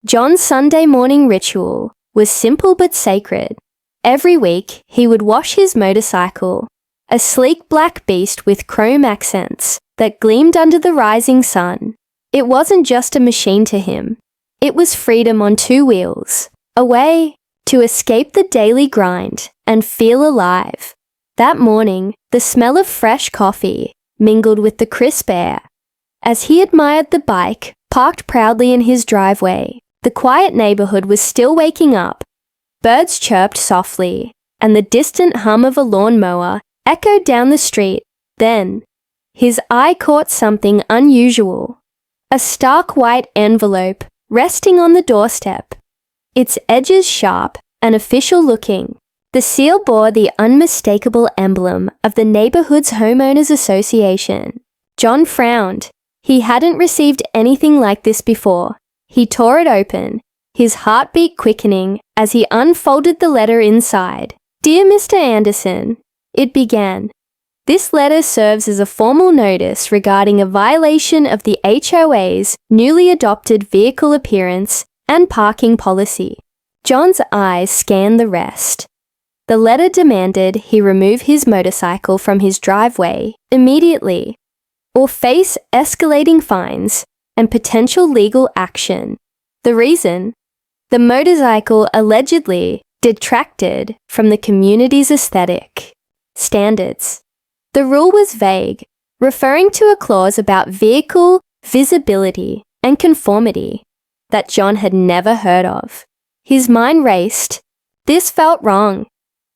John's Sunday morning ritual was simple but sacred. Every week, he would wash his motorcycle, a sleek black beast with chrome accents that gleamed under the rising sun. It wasn't just a machine to him. It was freedom on two wheels, a way to escape the daily grind and feel alive. That morning, the smell of fresh coffee mingled with the crisp air. As he admired the bike parked proudly in his driveway, the quiet neighborhood was still waking up. Birds chirped softly, and the distant hum of a lawnmower echoed down the street. Then, his eye caught something unusual. A stark white envelope resting on the doorstep. Its edges sharp and official-looking. The seal bore the unmistakable emblem of the neighborhood's homeowners association. John frowned. He hadn't received anything like this before. He tore it open, his heartbeat quickening as he unfolded the letter inside. "Dear Mr. Anderson," it began. "This letter serves as a formal notice regarding a violation of the HOA's newly adopted vehicle appearance and parking policy." John's eyes scanned the rest. The letter demanded he remove his motorcycle from his driveway immediately, or face escalating fines and potential legal action. The reason? The motorcycle allegedly detracted from the community's aesthetic standards. The rule was vague, referring to a clause about vehicle visibility and conformity that John had never heard of. His mind raced. This felt wrong.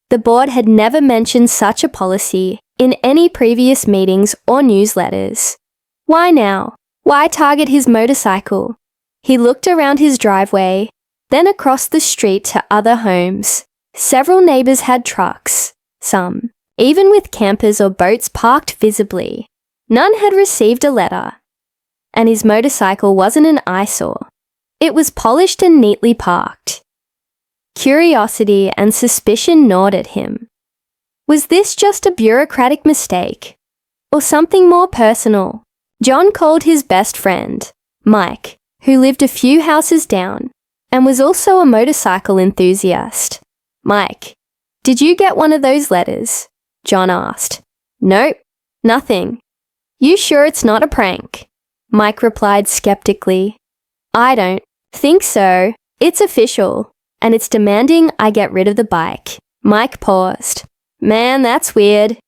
The board had never mentioned such a policy in any previous meetings or newsletters. Why now? Why target his motorcycle? He looked around his driveway, then across the street to other homes. Several neighbors had trucks, some even with campers or boats parked visibly. None had received a letter, and his motorcycle wasn't an eyesore. It was polished and neatly parked. Curiosity and suspicion gnawed at him. Was this just a bureaucratic mistake, or something more personal? John called his best friend, Mike, who lived a few houses down, and was also a motorcycle enthusiast. "Mike, did you get one of those letters?" John asked. "Nope, nothing." "You sure it's not a prank?" Mike replied skeptically. "I don't think so. It's official, and it's demanding I get rid of the bike." Mike paused. "Man, that's weird.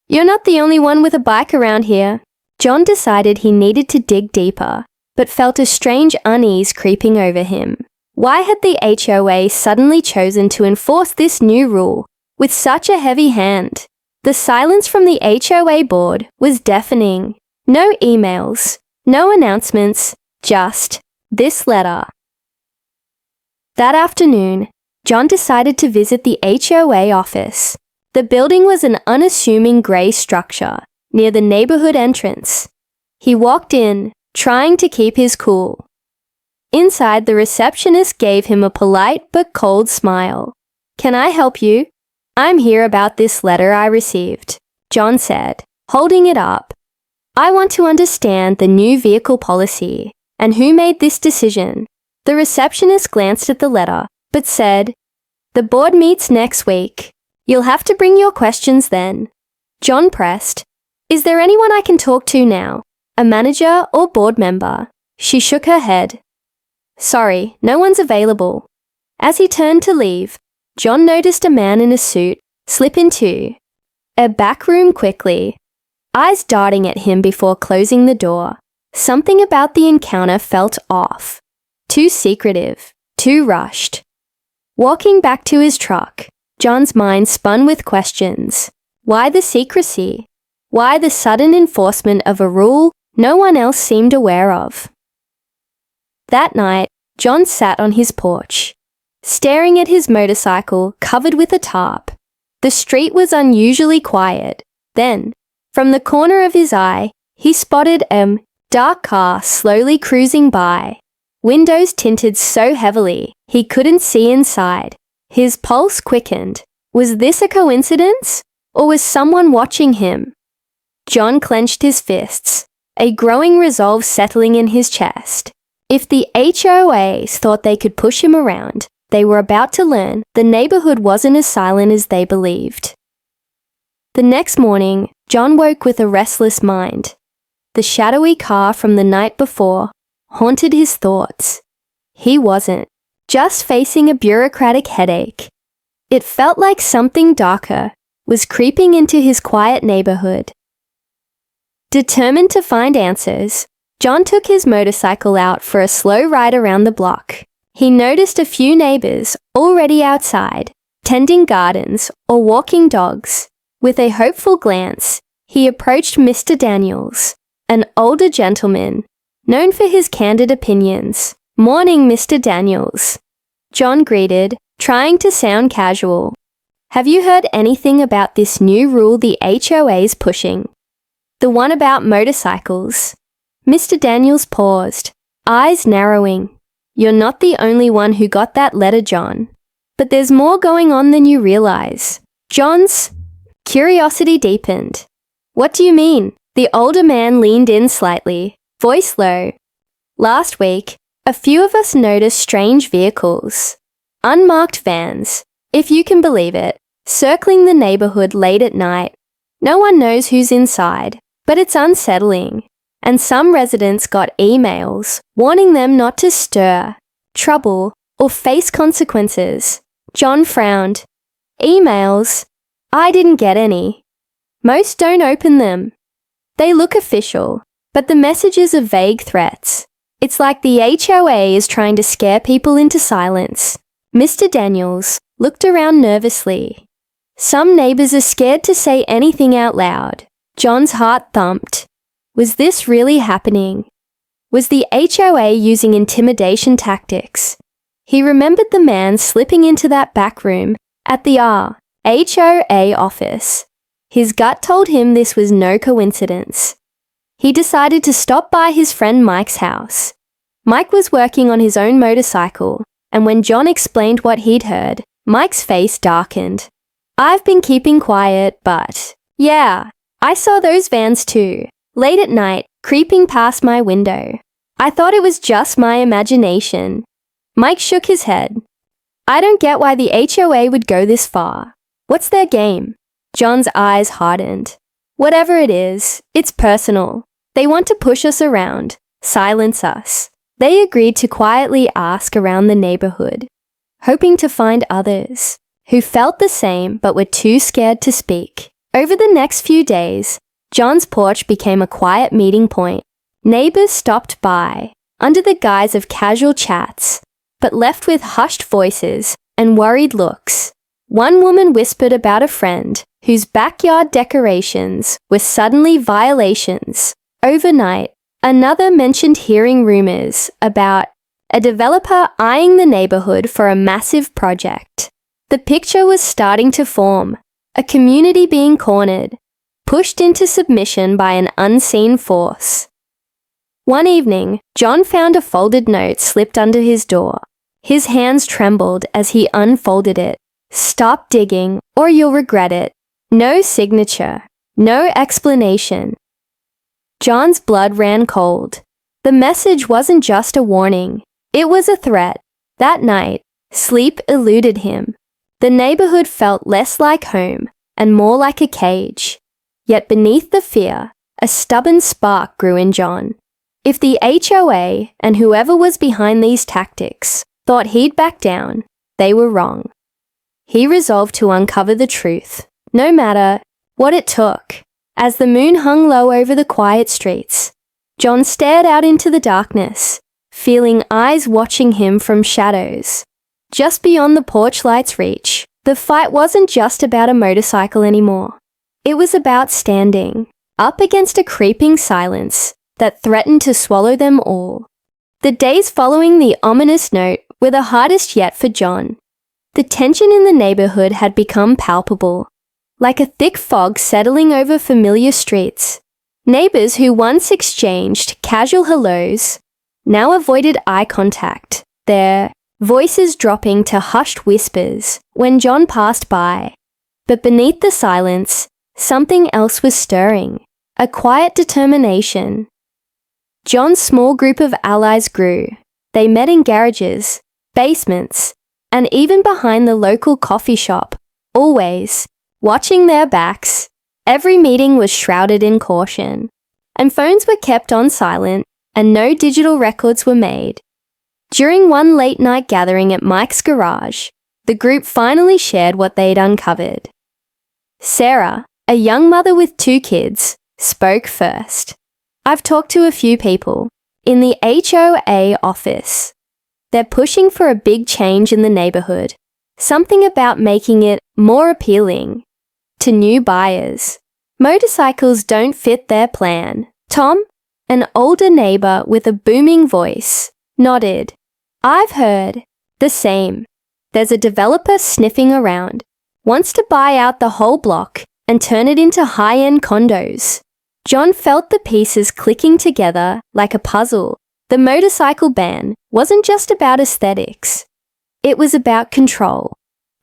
You're not the only one with a bike around here." John decided he needed to dig deeper, but felt a strange unease creeping over him. Why had the HOA suddenly chosen to enforce this new rule with such a heavy hand? The silence from the HOA board was deafening. No emails, no announcements, just this letter. That afternoon, John decided to visit the HOA office. The building was an unassuming grey structure near the neighborhood entrance. He walked in, trying to keep his cool. Inside, the receptionist gave him a polite but cold smile. "Can I help you?" "I'm here about this letter I received," John said, holding it up. "I want to understand the new vehicle policy and who made this decision." The receptionist glanced at the letter, but said, "The board meets next week. You'll have to bring your questions then." John pressed, "Is there anyone I can talk to now? A manager or board member?" She shook her head. "Sorry, no one's available." As he turned to leave, John noticed a man in a suit slip into a back room quickly, eyes darting at him before closing the door. Something about the encounter felt off. Too secretive, too rushed. Walking back to his truck, John's mind spun with questions. Why the secrecy? Why the sudden enforcement of a rule no one else seemed aware of? That night, John sat on his porch, staring at his motorcycle covered with a tarp. The street was unusually quiet. Then, from the corner of his eye, he spotted a dark car slowly cruising by. Windows tinted so heavily he couldn't see inside. His pulse quickened. Was this a coincidence, or was someone watching him? John clenched his fists, a growing resolve settling in his chest. If the HOAs thought they could push him around, they were about to learn the neighborhood wasn't as silent as they believed. The next morning, John woke with a restless mind. The shadowy car from the night before haunted his thoughts. He wasn't just facing a bureaucratic headache. It felt like something darker was creeping into his quiet neighborhood. Determined to find answers, John took his motorcycle out for a slow ride around the block. He noticed a few neighbors already outside, tending gardens or walking dogs. With a hopeful glance, he approached Mr. Daniels, an older gentleman, known for his candid opinions. "Morning, Mr. Daniels," John greeted, trying to sound casual. "Have you heard anything about this new rule the HOA's pushing? The one about motorcycles?" Mr. Daniels paused, eyes narrowing. "You're not the only one who got that letter, John. But there's more going on than you realize." John's curiosity deepened. "What do you mean?" The older man leaned in slightly, voice low. "Last week, a few of us noticed strange vehicles. Unmarked vans, if you can believe it, circling the neighborhood late at night. No one knows who's inside, but it's unsettling. And some residents got emails warning them not to stir, trouble, or face consequences." John frowned. "Emails? I didn't get any. Most don't open them. They look official, but the messages are vague threats. It's like the HOA is trying to scare people into silence." Mr. Daniels looked around nervously. "Some neighbors are scared to say anything out loud." John's heart thumped. Was this really happening? Was the HOA using intimidation tactics? He remembered the man slipping into that back room at the HOA office. His gut told him this was no coincidence. He decided to stop by his friend Mike's house. Mike was working on his own motorcycle, and when John explained what he'd heard, Mike's face darkened. "I've been keeping quiet, but yeah, I saw those vans too, late at night, creeping past my window. I thought it was just my imagination." Mike shook his head. "I don't get why the HOA would go this far. What's their game?" John's eyes hardened. "Whatever it is, it's personal. They want to push us around, silence us." They agreed to quietly ask around the neighborhood, hoping to find others who felt the same but were too scared to speak. Over the next few days, John's porch became a quiet meeting point. Neighbors stopped by, under the guise of casual chats, but left with hushed voices and worried looks. One woman whispered about a friend whose backyard decorations were suddenly violations. Overnight, another mentioned hearing rumors about a developer eyeing the neighborhood for a massive project. The picture was starting to form, a community being cornered, pushed into submission by an unseen force. One evening, John found a folded note slipped under his door. His hands trembled as he unfolded it. "Stop digging, or you'll regret it." No signature, no explanation. John's blood ran cold. The message wasn't just a warning, it was a threat. That night, sleep eluded him. The neighborhood felt less like home and more like a cage. Yet beneath the fear, a stubborn spark grew in John. If the HOA and whoever was behind these tactics thought he'd back down, they were wrong. He resolved to uncover the truth, no matter what it took. As the moon hung low over the quiet streets, John stared out into the darkness, feeling eyes watching him from shadows. Just beyond the porch light's reach, the fight wasn't just about a motorcycle anymore. It was about standing up against a creeping silence that threatened to swallow them all. The days following the ominous note were the hardest yet for John. The tension in the neighborhood had become palpable, like a thick fog settling over familiar streets. Neighbors who once exchanged casual hellos now avoided eye contact, their voices dropping to hushed whispers when John passed by. But beneath the silence, something else was stirring, a quiet determination. John's small group of allies grew. They met in garages, basements, and even behind the local coffee shop, always watching their backs. Every meeting was shrouded in caution, and phones were kept on silent, and no digital records were made. During one late-night gathering at Mike's garage, the group finally shared what they'd uncovered. Sarah, a young mother with 2 kids, spoke first. "I've talked to a few people in the HOA office. They're pushing for a big change in the neighborhood, something about making it more appealing to new buyers. Motorcycles don't fit their plan." Tom, an older neighbor with a booming voice, nodded. "I've heard the same. There's a developer sniffing around, wants to buy out the whole block and turn it into high-end condos." John felt the pieces clicking together like a puzzle. The motorcycle ban wasn't just about aesthetics. It was about control,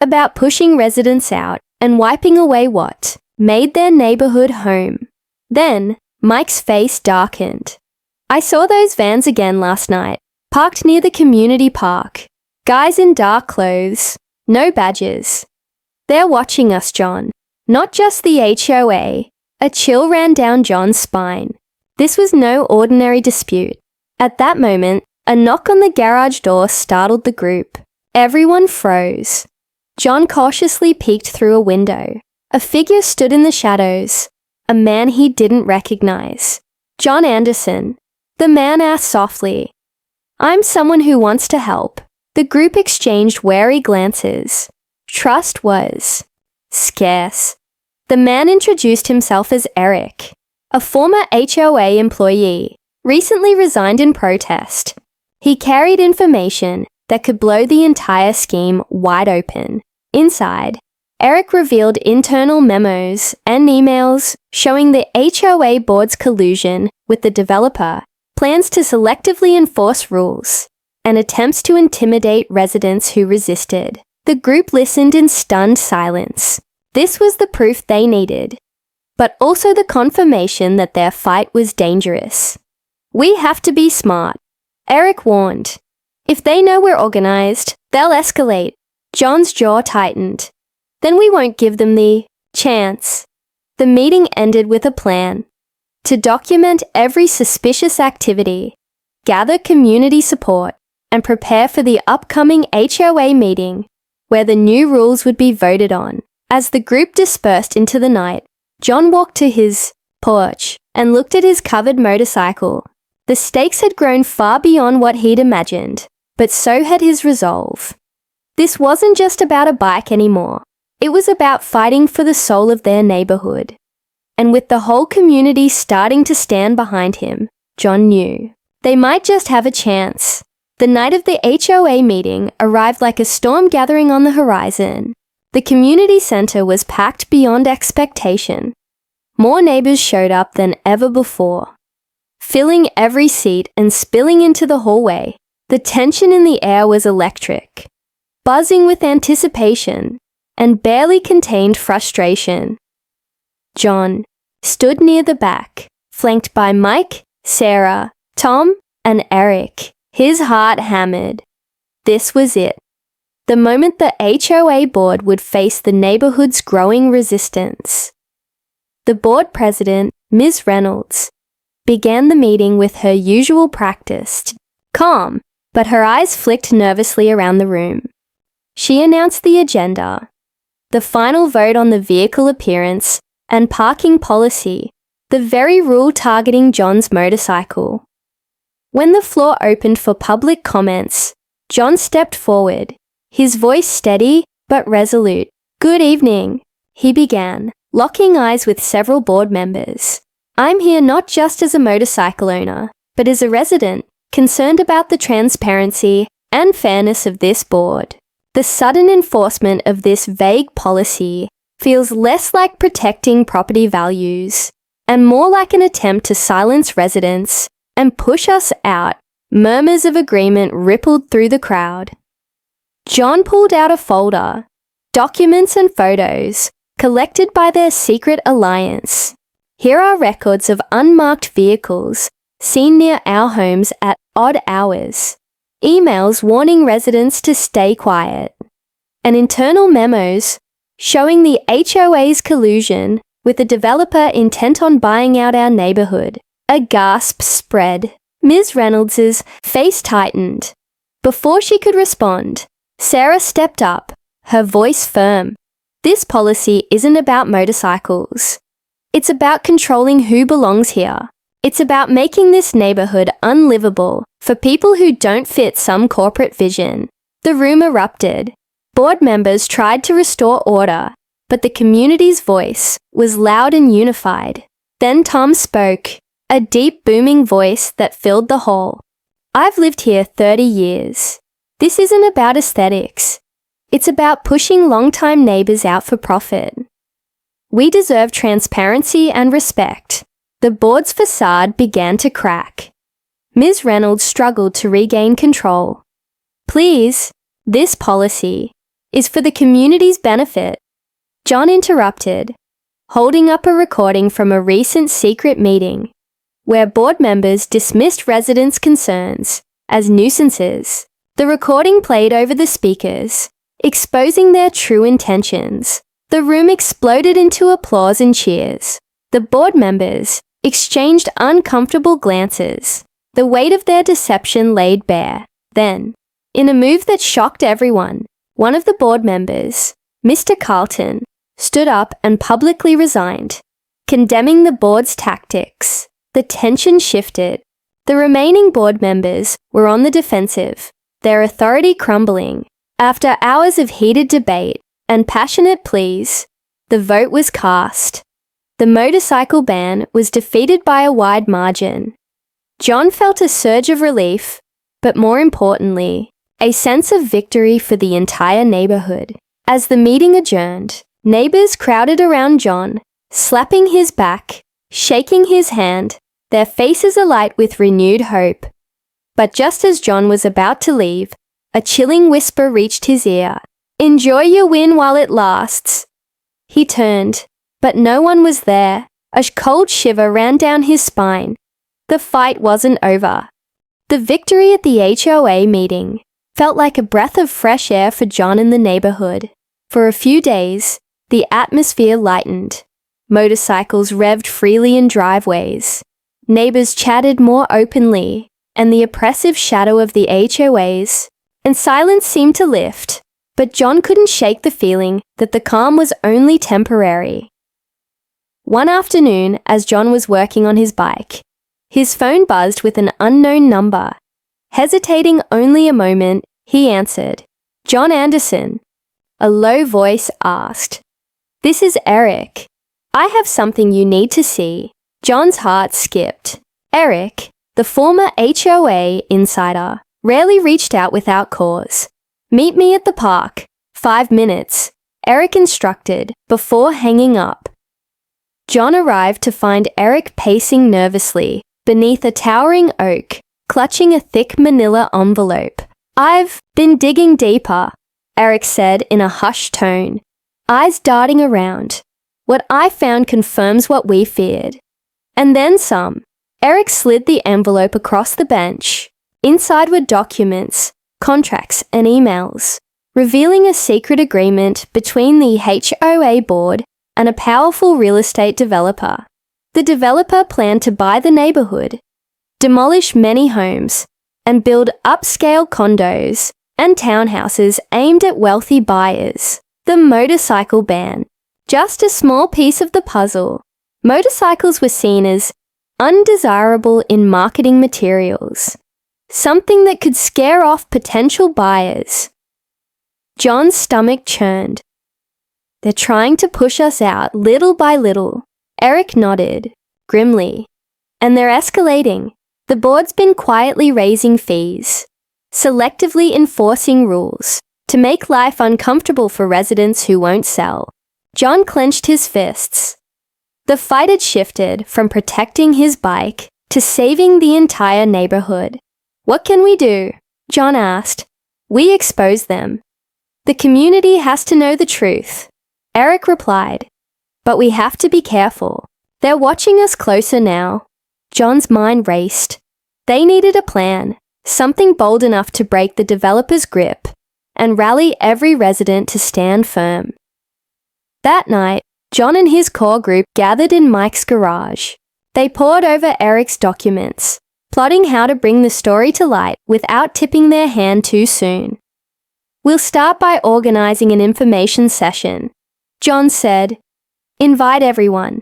about pushing residents out and wiping away what made their neighborhood home. Then, Mike's face darkened. "I saw those vans again last night, parked near the community park. Guys in dark clothes, no badges. They're watching us, John. Not just the HOA." A chill ran down John's spine. This was no ordinary dispute. At that moment, a knock on the garage door startled the group. Everyone froze. John cautiously peeked through a window. A figure stood in the shadows, a man he didn't recognize. "John Anderson." The man asked softly. "I'm someone who wants to help." The group exchanged wary glances. Trust was scarce. The man introduced himself as Eric, a former HOA employee, recently resigned in protest. He carried information that could blow the entire scheme wide open. Inside, Eric revealed internal memos and emails showing the HOA board's collusion with the developer, plans to selectively enforce rules, and attempts to intimidate residents who resisted. The group listened in stunned silence. This was the proof they needed, but also the confirmation that their fight was dangerous. "We have to be smart," Eric warned. "If they know we're organized, they'll escalate." John's jaw tightened. "Then we won't give them the chance." The meeting ended with a plan to document every suspicious activity, gather community support, and prepare for the upcoming HOA meeting where the new rules would be voted on. As the group dispersed into the night, John walked to his porch and looked at his covered motorcycle. The stakes had grown far beyond what he'd imagined, but so had his resolve. This wasn't just about a bike anymore. It was about fighting for the soul of their neighborhood. And with the whole community starting to stand behind him, John knew they might just have a chance. The night of the HOA meeting arrived like a storm gathering on the horizon. The community center was packed beyond expectation. More neighbors showed up than ever before, filling every seat and spilling into the hallway. The tension in the air was electric, buzzing with anticipation and barely contained frustration. John stood near the back, flanked by Mike, Sarah, Tom, and Eric. His heart hammered. This was it. The moment the HOA board would face the neighborhood's growing resistance. The board president, Ms. Reynolds, began the meeting with her usual practice, calm, but her eyes flicked nervously around the room. She announced the agenda, the final vote on the vehicle appearance and parking policy, the very rule targeting John's motorcycle. When the floor opened for public comments, John stepped forward, his voice steady but resolute. "Good evening," he began, locking eyes with several board members. "I'm here not just as a motorcycle owner, but as a resident, concerned about the transparency and fairness of this board. The sudden enforcement of this vague policy feels less like protecting property values and more like an attempt to silence residents and push us out." Murmurs of agreement rippled through the crowd. John pulled out a folder, documents and photos collected by their secret alliance. "Here are records of unmarked vehicles seen near our homes at odd hours, emails warning residents to stay quiet, and internal memos showing the HOA's collusion with a developer intent on buying out our neighborhood. A gasp spread. Ms. Reynolds's face tightened. Before she could respond, Sarah stepped up, her voice firm. This policy isn't about motorcycles. It's about controlling who belongs here. It's about making this neighborhood unlivable for people who don't fit some corporate vision. The room erupted. Board members tried to restore order, but the community's voice was loud and unified. Then Tom spoke, a deep booming voice that filled the hall. I've lived here 30 years. This isn't about aesthetics. It's about pushing longtime neighbors out for profit. We deserve transparency and respect. The board's facade began to crack. Ms. Reynolds struggled to regain control. Please, this policy is for the community's benefit. John interrupted, holding up a recording from a recent secret meeting where board members dismissed residents' concerns as nuisances. The recording played over the speakers, exposing their true intentions. The room exploded into applause and cheers. The board members exchanged uncomfortable glances, the weight of their deception laid bare. Then, in a move that shocked everyone, one of the board members, Mr. Carlton, stood up and publicly resigned, condemning the board's tactics. The tension shifted. The remaining board members were on the defensive, their authority crumbling. After hours of heated debate and passionate pleas, the vote was cast. The motorcycle ban was defeated by a wide margin. John felt a surge of relief, but more importantly, a sense of victory for the entire neighborhood. As the meeting adjourned, neighbors crowded around John, slapping his back, shaking his hand, their faces alight with renewed hope. But just as John was about to leave, a chilling whisper reached his ear. "Enjoy your win while it lasts." He turned, but no one was there. A cold shiver ran down his spine. The fight wasn't over. The victory at the HOA meeting felt like a breath of fresh air for John and the neighborhood. For a few days, the atmosphere lightened. Motorcycles revved freely in driveways. Neighbors chatted more openly, and the oppressive shadow of the HOAs and silence seemed to lift. But John couldn't shake the feeling that the calm was only temporary. One afternoon, as John was working on his bike, his phone buzzed with an unknown number. Hesitating only a moment, he answered. "John Anderson." A low voice asked, "This is Eric. I have something you need to see." John's heart skipped. Eric, the former HOA insider, rarely reached out without cause. "Meet me at the park. 5 minutes," Eric instructed before hanging up. John arrived to find Eric pacing nervously beneath a towering oak, clutching a thick manila envelope. "I've been digging deeper," Eric said in a hushed tone, eyes darting around. "What I found confirms what we feared. And then some." Eric slid the envelope across the bench. Inside were documents, contracts, and emails, revealing a secret agreement between the HOA board and a powerful real estate developer. The developer planned to buy the neighborhood, demolish many homes, and build upscale condos and townhouses aimed at wealthy buyers. The motorcycle ban, just a small piece of the puzzle. Motorcycles were seen as undesirable in marketing materials, something that could scare off potential buyers. John's stomach churned. "They're trying to push us out little by little," Eric nodded, grimly. "And they're escalating. The board's been quietly raising fees, selectively enforcing rules, to make life uncomfortable for residents who won't sell." John clenched his fists. The fight had shifted from protecting his bike to saving the entire neighborhood. "What can we do?" John asked. "We expose them. The community has to know the truth," Eric replied. "But we have to be careful. They're watching us closer now." John's mind raced. They needed a plan, something bold enough to break the developer's grip and rally every resident to stand firm. That night, John and his core group gathered in Mike's garage. They pored over Eric's documents, plotting how to bring the story to light without tipping their hand too soon. "We'll start by organizing an information session," John said. "Invite everyone,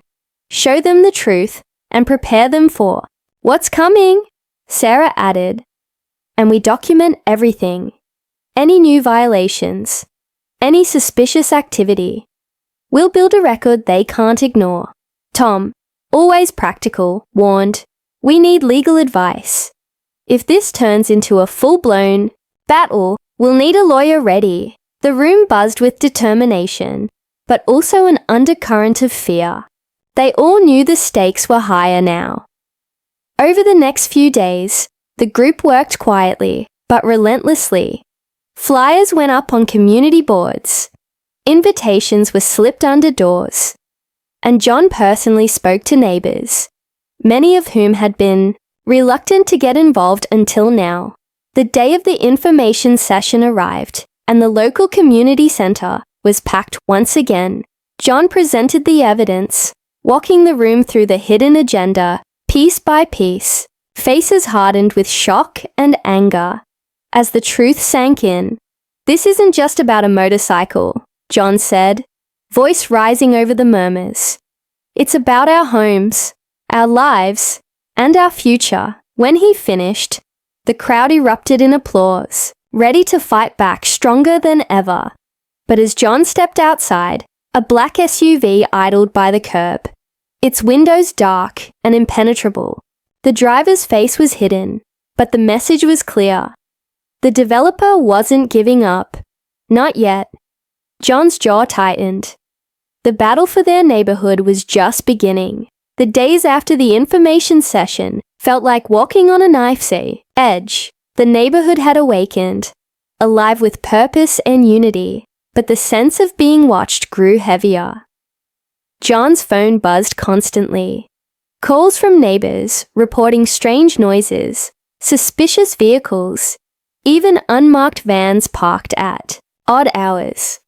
show them the truth, and prepare them for what's coming," Sarah added. "And we document everything. Any new violations, any suspicious activity. We'll build a record they can't ignore." Tom, always practical, warned, "We need legal advice. If this turns into a full-blown battle, we'll need a lawyer ready." The room buzzed with determination, but also an undercurrent of fear. They all knew the stakes were higher now. Over the next few days, the group worked quietly, but relentlessly. Flyers went up on community boards. Invitations were slipped under doors. And John personally spoke to neighbors, many of whom had been reluctant to get involved until now. The day of the information session arrived, and the local community center was packed once again. John presented the evidence, walking the room through the hidden agenda, piece by piece, faces hardened with shock and anger. As the truth sank in, "This isn't just about a motorcycle," John said, voice rising over the murmurs. "It's about our homes, our lives, and our future." When he finished, the crowd erupted in applause, ready to fight back stronger than ever. But as John stepped outside, a black SUV idled by the curb, its windows dark and impenetrable. The driver's face was hidden, but the message was clear. The developer wasn't giving up. Not yet. John's jaw tightened. The battle for their neighborhood was just beginning. The days after the information session felt like walking on a knife's edge. The neighborhood had awakened, alive with purpose and unity, but the sense of being watched grew heavier. John's phone buzzed constantly. Calls from neighbors reporting strange noises, suspicious vehicles, even unmarked vans parked at odd hours.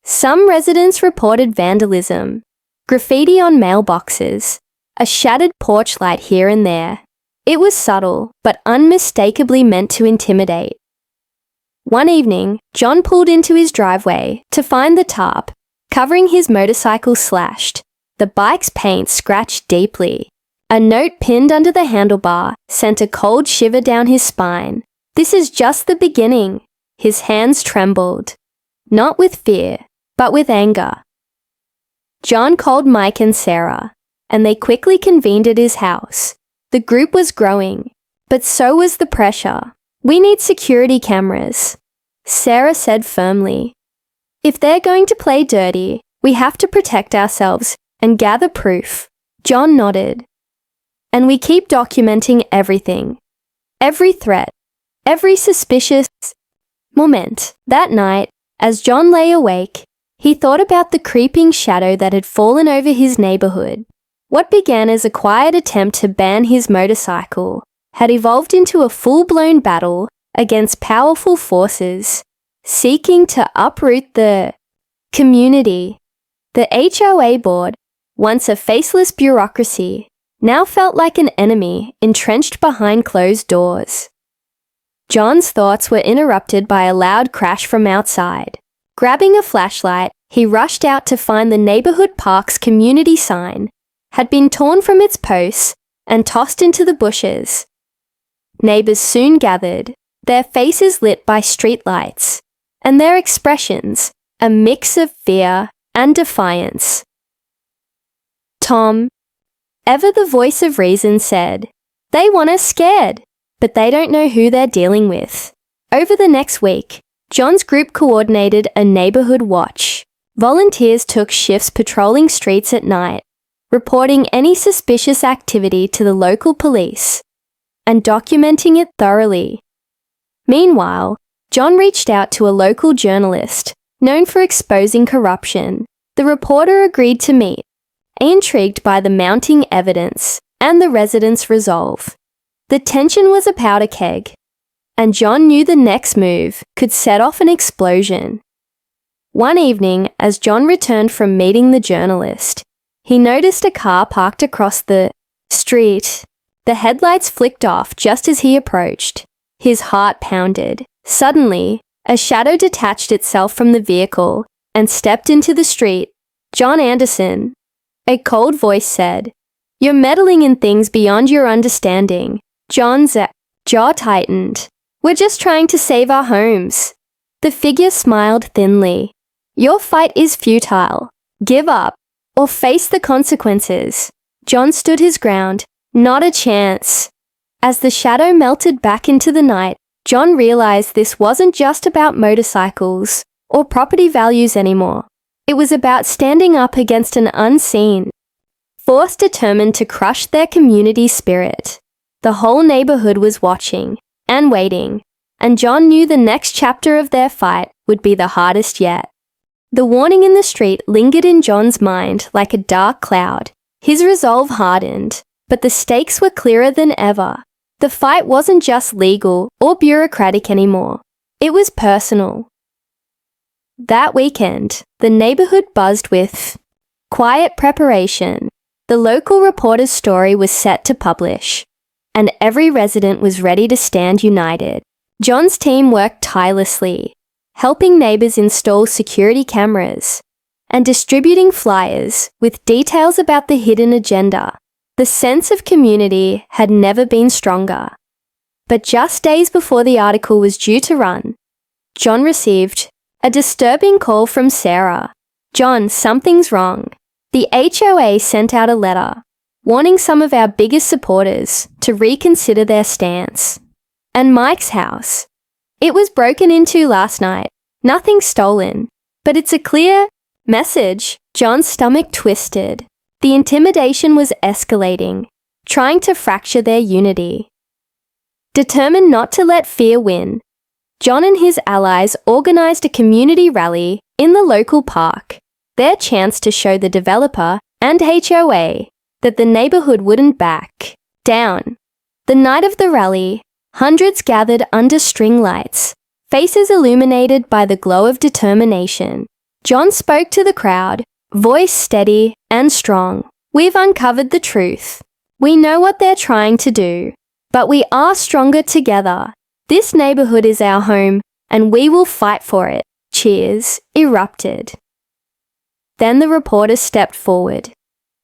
Some residents reported vandalism, graffiti on mailboxes, a shattered porch light here and there. It was subtle, but unmistakably meant to intimidate. One evening, John pulled into his driveway to find the tarp covering his motorcycle slashed, the bike's paint scratched deeply. A note pinned under the handlebar sent a cold shiver down his spine. "This is just the beginning." His hands trembled, not with fear, but with anger. John called Mike and Sarah, and they quickly convened at his house. The group was growing, but so was the pressure. "We need security cameras," Sarah said firmly. "If they're going to play dirty, we have to protect ourselves and gather proof." John nodded. "And we keep documenting everything. Every threat, every suspicious moment." That night, as John lay awake, he thought about the creeping shadow that had fallen over his neighborhood. What began as a quiet attempt to ban his motorcycle had evolved into a full-blown battle against powerful forces, seeking to uproot the community. The HOA board, once a faceless bureaucracy, now felt like an enemy entrenched behind closed doors. John's thoughts were interrupted by a loud crash from outside. Grabbing a flashlight, he rushed out to find the neighborhood park's community sign had been torn from its posts and tossed into the bushes. Neighbors soon gathered, their faces lit by streetlights, and their expressions a mix of fear and defiance. Tom, ever the voice of reason, said, "They want us scared, but they don't know who they're dealing with." Over the next week, John's group coordinated a neighborhood watch. Volunteers took shifts patrolling streets at night, reporting any suspicious activity to the local police, and documenting it thoroughly. Meanwhile, John reached out to a local journalist known for exposing corruption. The reporter agreed to meet, intrigued by the mounting evidence and the residents' resolve. The tension was a powder keg, and John knew the next move could set off an explosion. One evening, as John returned from meeting the journalist, he noticed a car parked across the street. The headlights flicked off just as he approached. His heart pounded. Suddenly, a shadow detached itself from the vehicle and stepped into the street. "John Anderson," a cold voice said. "You're meddling in things beyond your understanding." John's jaw tightened. "We're just trying to save our homes." The figure smiled thinly. "Your fight is futile. Give up, or face the consequences." John stood his ground. "Not a chance." As the shadow melted back into the night, John realized this wasn't just about motorcycles or property values anymore. It was about standing up against an unseen force determined to crush their community spirit. The whole neighborhood was watching and waiting, and John knew the next chapter of their fight would be the hardest yet. The warning in the street lingered in John's mind like a dark cloud. His resolve hardened, but the stakes were clearer than ever. The fight wasn't just legal or bureaucratic anymore. It was personal. That weekend, the neighborhood buzzed with quiet preparation. The local reporter's story was set to publish, and every resident was ready to stand united. John's team worked tirelessly, helping neighbors install security cameras and distributing flyers with details about the hidden agenda. The sense of community had never been stronger. But just days before the article was due to run, John received a disturbing call from Sarah. "John, something's wrong." The HOA sent out a letter warning some of our biggest supporters to reconsider their stance. "And Mike's house. It was broken into last night. Nothing stolen, but it's a clear message." John's stomach twisted. The intimidation was escalating, trying to fracture their unity. Determined not to let fear win, John and his allies organized a community rally in the local park, their chance to show the developer and HOA that the neighborhood wouldn't back down. The night of the rally, hundreds gathered under string lights, faces illuminated by the glow of determination. John spoke to the crowd, voice steady and strong. "We've uncovered the truth. We know what they're trying to do, but we are stronger together. This neighborhood is our home, and we will fight for it." Cheers erupted. Then the reporter stepped forward,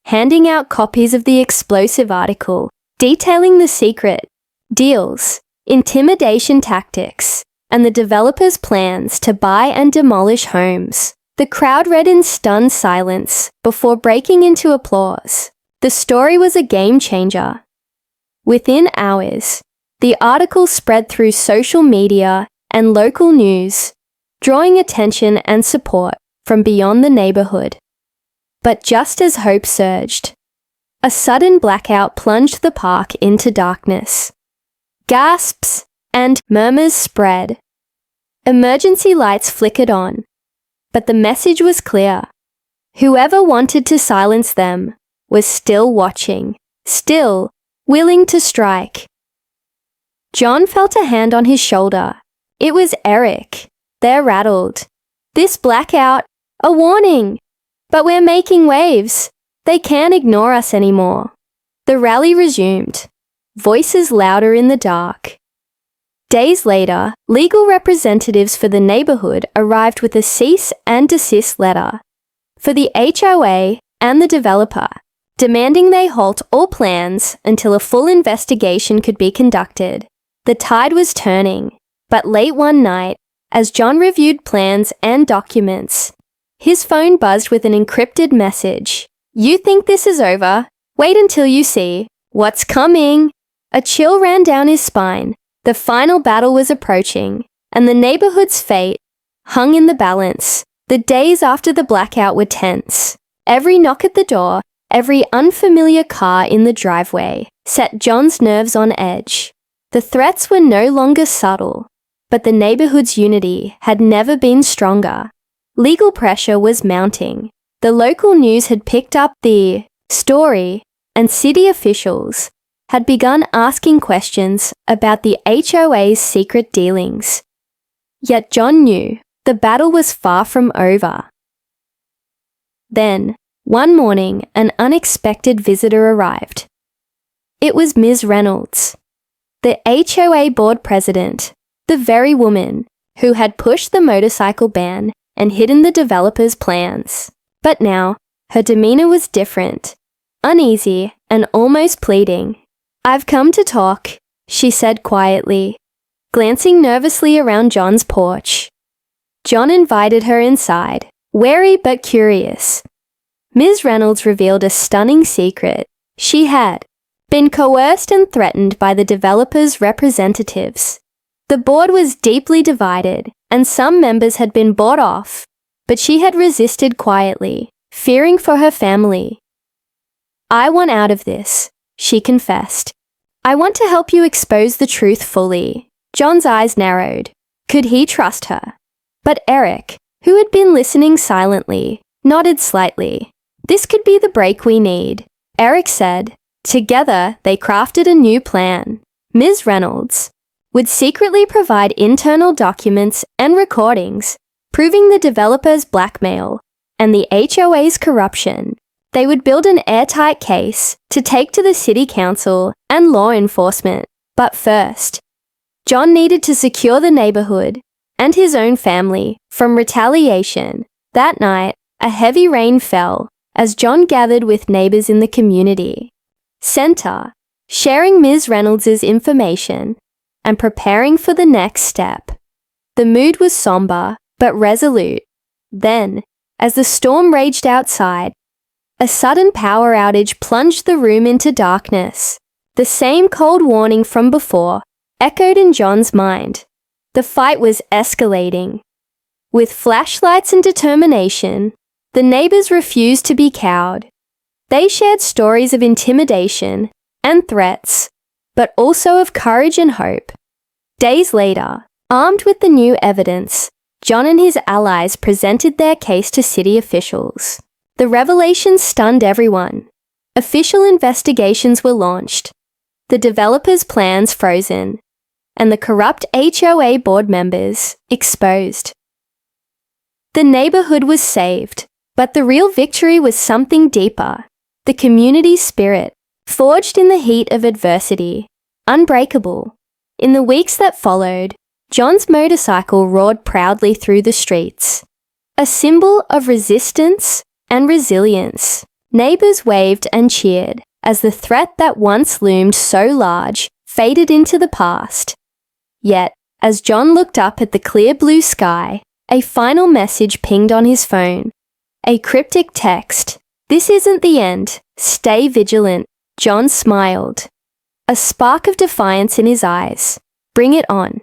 handing out copies of the explosive article, detailing the secret deals, intimidation tactics, and the developers' plans to buy and demolish homes. The crowd read in stunned silence before breaking into applause. The story was a game changer. Within hours, the article spread through social media and local news, drawing attention and support from beyond the neighborhood. But just as hope surged, a sudden blackout plunged the park into darkness. Gasps and murmurs spread. Emergency lights flickered on, but the message was clear. Whoever wanted to silence them was still watching, still willing to strike. John felt a hand on his shoulder. It was Eric. They're rattled. "This blackout, a warning. But we're making waves. They can't ignore us anymore." The rally resumed, voices louder in the dark. Days later, legal representatives for the neighborhood arrived with a cease and desist letter for the HOA and the developer, demanding they halt all plans until a full investigation could be conducted. The tide was turning, but late one night, as John reviewed plans and documents, his phone buzzed with an encrypted message. "You think this is over? Wait until you see what's coming." A chill ran down his spine. The final battle was approaching, and the neighborhood's fate hung in the balance. The days after the blackout were tense. Every knock at the door, every unfamiliar car in the driveway set John's nerves on edge. The threats were no longer subtle, but the neighborhood's unity had never been stronger. Legal pressure was mounting. The local news had picked up the story, and city officials had begun asking questions about the HOA's secret dealings. Yet John knew the battle was far from over. Then, one morning, an unexpected visitor arrived. It was Ms. Reynolds, the HOA board president, the very woman who had pushed the motorcycle ban and hidden the developer's plans. But now, her demeanor was different, uneasy and almost pleading. "I've come to talk," she said quietly, glancing nervously around John's porch. John invited her inside, wary but curious. Ms. Reynolds revealed a stunning secret. She had been coerced and threatened by the developer's representatives. The board was deeply divided, and some members had been bought off, but she had resisted quietly, fearing for her family. "I want out of this," she confessed. "I want to help you expose the truth fully." John's eyes narrowed. Could he trust her? But Eric, who had been listening silently, nodded slightly. "This could be the break we need," Eric said. Together, they crafted a new plan. Ms. Reynolds would secretly provide internal documents and recordings proving the developer's blackmail and the HOA's corruption. They would build an airtight case to take to the city council and law enforcement. But first, John needed to secure the neighborhood and his own family from retaliation. That night, a heavy rain fell as John gathered with neighbors in the community center, sharing Ms. Reynolds' information and preparing for the next step. The mood was somber but resolute. Then, as the storm raged outside, a sudden power outage plunged the room into darkness. The same cold warning from before echoed in John's mind. The fight was escalating. With flashlights and determination, the neighbors refused to be cowed. They shared stories of intimidation and threats, but also of courage and hope. Days later, armed with the new evidence, John and his allies presented their case to city officials. The revelation stunned everyone. Official investigations were launched, the developer's plans frozen, and the corrupt HOA board members exposed. The neighborhood was saved, but the real victory was something deeper. The community spirit, forged in the heat of adversity, unbreakable. In the weeks that followed, John's motorcycle roared proudly through the streets, a symbol of resistance and resilience. Neighbors waved and cheered as the threat that once loomed so large faded into the past. Yet, as John looked up at the clear blue sky, a final message pinged on his phone. A cryptic text. "This isn't the end. Stay vigilant." John smiled, a spark of defiance in his eyes. "Bring it on."